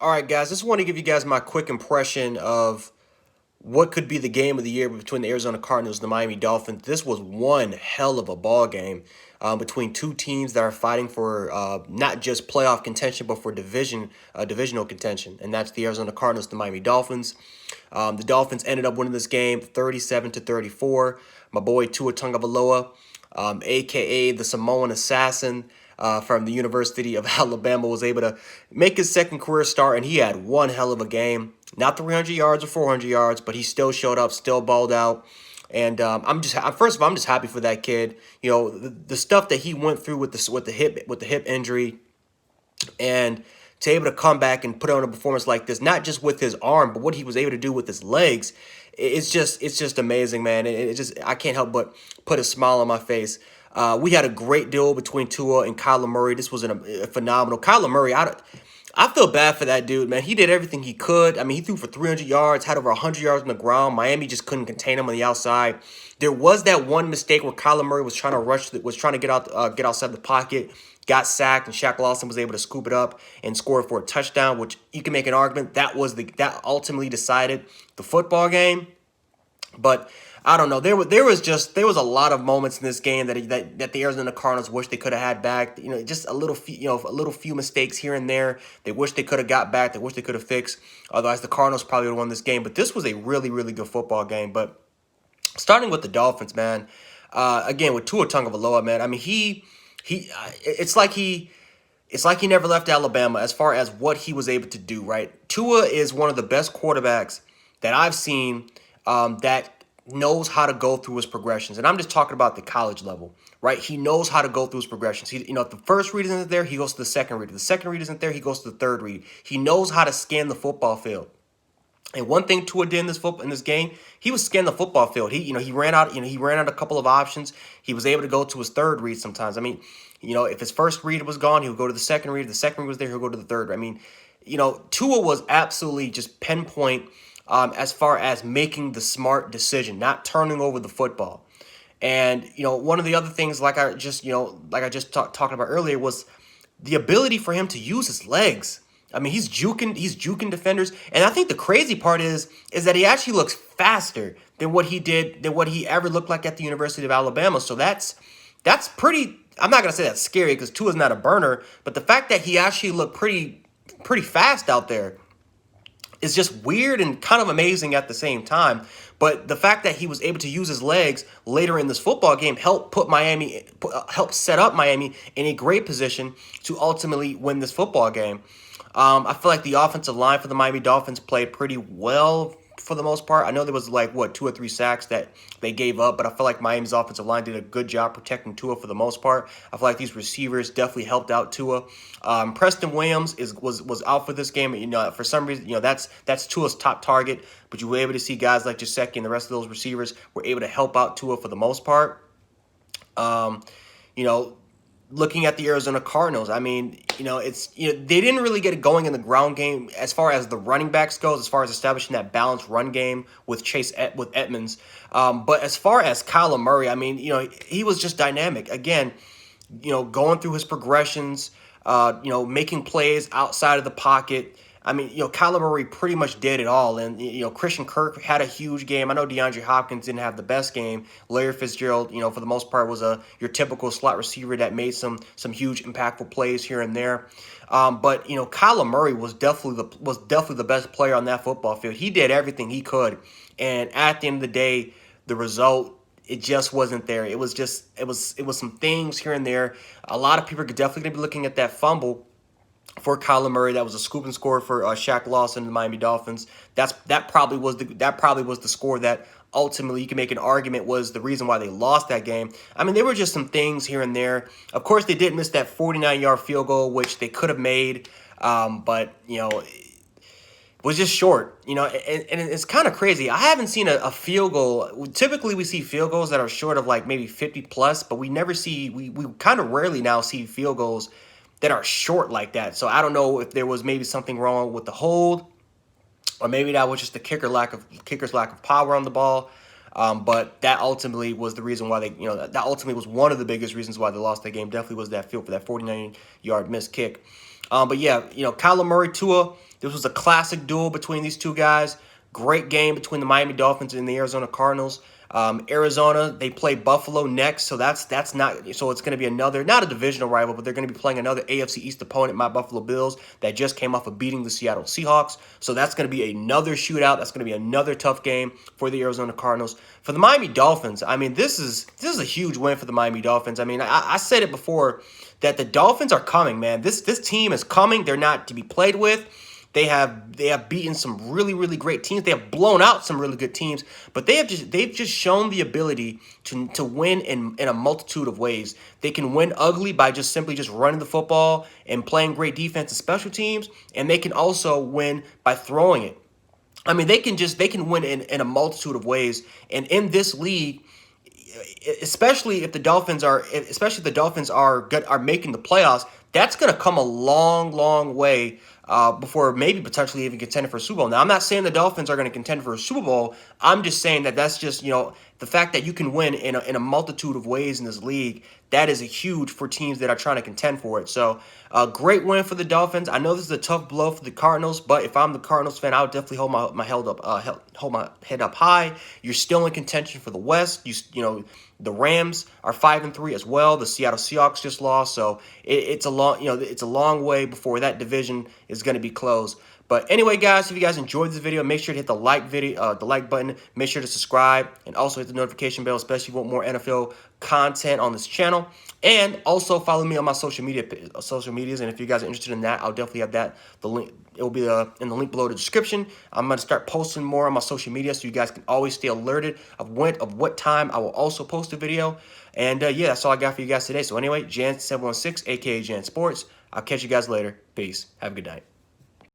All right, guys, just want to give you guys my quick impression of what could be the game of the year between the Arizona Cardinals and the Miami Dolphins. This was one hell of a ball game between two teams that are fighting for not just playoff contention, but for divisional contention, and that's the Arizona Cardinals, the Miami Dolphins. The Dolphins ended up winning this game 37-34. My boy Tua Tagovailoa, aka the Samoan Assassin, from the University of Alabama, was able to make his second career start, and he had one hell of a game. Not 300 yards or 400 yards, but he still showed up, still balled out. And first of all, I'm just happy for that kid. You know, the stuff that he went through with the hip injury, and to able to come back and put on a performance like this, not just with his arm, but what he was able to do with his legs, it's just amazing, man. It just I can't help but put a smile on my face. We had a great duel between Tua and Kyler Murray. This was a phenomenal. Kyler Murray, I feel bad for that dude, man. He did everything he could. I mean, he threw for 300 yards, had over 100 yards on the ground. Miami just couldn't contain him on the outside. There was that one mistake where Kyler Murray was trying to was trying to get outside the pocket, got sacked, and Shaq Lawson was able to scoop it up and score for a touchdown, which you can make an argument that ultimately decided the football game. But I don't know. There was a lot of moments in this game that the Arizona Cardinals wish they could have had back. You know, just a little few mistakes here and there. They wish they could have got back. They wish they could have fixed. Otherwise, the Cardinals probably would have won this game. But this was a really, really good football game. But starting with the Dolphins, man. Again, with Tua Tagovailoa, man. I mean, it's like he never left Alabama as far as what he was able to do. Right, Tua is one of the best quarterbacks that I've seen that knows how to go through his progressions. And I'm just talking about the college level, right? He knows how to go through his progressions. If the first read isn't there, he goes to the second read. If the second read isn't there, he goes to the third read. He knows how to scan the football field. And one thing Tua did in this game, he was scanning the football field. He ran out a couple of options. He was able to go to his third read sometimes. I mean, if his first read was gone, he would go to the second read. If the second read was there, he'll go to the third. I mean, Tua was absolutely just pinpoint as far as making the smart decision, not turning over the football. And one of the other things, talking about earlier, was the ability for him to use his legs. I mean, he's juking defenders, and I think the crazy part is that he actually looks faster than what he ever looked like at the University of Alabama. So that's pretty. I'm not gonna say that's scary because Tua's not a burner, but the fact that he actually looked pretty fast out there is just weird and kind of amazing at the same time. But the fact that he was able to use his legs later in this football game helped set up Miami in a great position to ultimately win this football game. I feel like the offensive line for the Miami Dolphins played pretty well for the most part. I know there was two or three sacks that they gave up, but I feel like Miami's offensive line did a good job protecting Tua for the most part. I feel like these receivers definitely helped out Tua. Preston Williams was out for this game. For some reason, that's Tua's top target, but you were able to see guys like Gesicki and the rest of those receivers were able to help out Tua for the most part. Um, you know, Looking at the Arizona Cardinals, I mean, they didn't really get it going in the ground game as far as the running backs goes, as far as establishing that balanced run game with with Edmonds. But as far as Kyler Murray, I mean, he was just dynamic. Again, going through his progressions, making plays outside of the pocket. I mean, Kyler Murray pretty much did it all. And, Christian Kirk had a huge game. I know DeAndre Hopkins didn't have the best game. Larry Fitzgerald, for the most part, was your typical slot receiver that made some huge impactful plays here and there. But Kyler Murray was definitely the best player on that football field. He did everything he could. And at the end of the day, the result, it just wasn't there. It was some things here and there. A lot of people are definitely going to be looking at that fumble for Kyler Murray. That was a scoop and score for Shaq Lawson and the Miami Dolphins. That probably was the score that ultimately you can make an argument was the reason why they lost that game. I mean, there were just some things here and there. Of course, they did miss that 49-yard field goal, which they could have made, but was just short. And it's kind of crazy. I haven't seen a field goal. Typically, we see field goals that are short of like maybe 50 plus, but we kind of rarely now see field goals that are short like that. So I don't know if there was maybe something wrong with the hold, or maybe that was just the kicker's lack of power on the ball. But that ultimately was the reason why that ultimately was one of the biggest reasons why they lost that game. Definitely was that field for that 49-yard missed kick. But yeah, Kyler Murray, Tua, this was a classic duel between these two guys. Great game between the Miami Dolphins and the Arizona Cardinals. Arizona, they play Buffalo next, so that's not so it's going to be another, not a divisional rival, but they're going to be playing another AFC East opponent, my Buffalo Bills, that just came off of beating the Seattle Seahawks. So that's going to be another shootout. That's going to be another tough game for the Arizona Cardinals. For the Miami Dolphins, I mean, this is a huge win for the Miami Dolphins. I mean, I said it before that the Dolphins are coming, man. This team is coming. They're not to be played with. They have beaten some really great teams. They have blown out some really good teams, but they've just shown the ability to win in a multitude of ways. They can win ugly by just simply just running the football and playing great defense and special teams, and they can also win by throwing it. I mean, they can win in a multitude of ways. And in this league, especially if the Dolphins are making the playoffs, that's going to come a long way before maybe potentially even contending for a Super Bowl. Now, I'm not saying the Dolphins are going to contend for a Super Bowl. I'm just saying that's just the fact that you can win in a multitude of ways in this league. That is a huge for teams that are trying to contend for it. So, great win for the Dolphins. I know this is a tough blow for the Cardinals, but if I'm the Cardinals fan, I would definitely hold my head up high. You're still in contention for the West. The Rams are 5-3 as well. The Seattle Seahawks just lost, so it's a long way before that division is going to be closed. But anyway, guys, if you guys enjoyed this video, make sure to hit the like button. Make sure to subscribe and also hit the notification bell, especially if you want more NFL content on this channel. And also follow me on my social medias. And if you guys are interested in that, I'll definitely have that. The link, it will be in the link below the description. I'm going to start posting more on my social media so you guys can always stay alerted of what time I will also post a video. And yeah, that's all I got for you guys today. So anyway, Jan716, aka Jan Sports. I'll catch you guys later. Peace. Have a good night.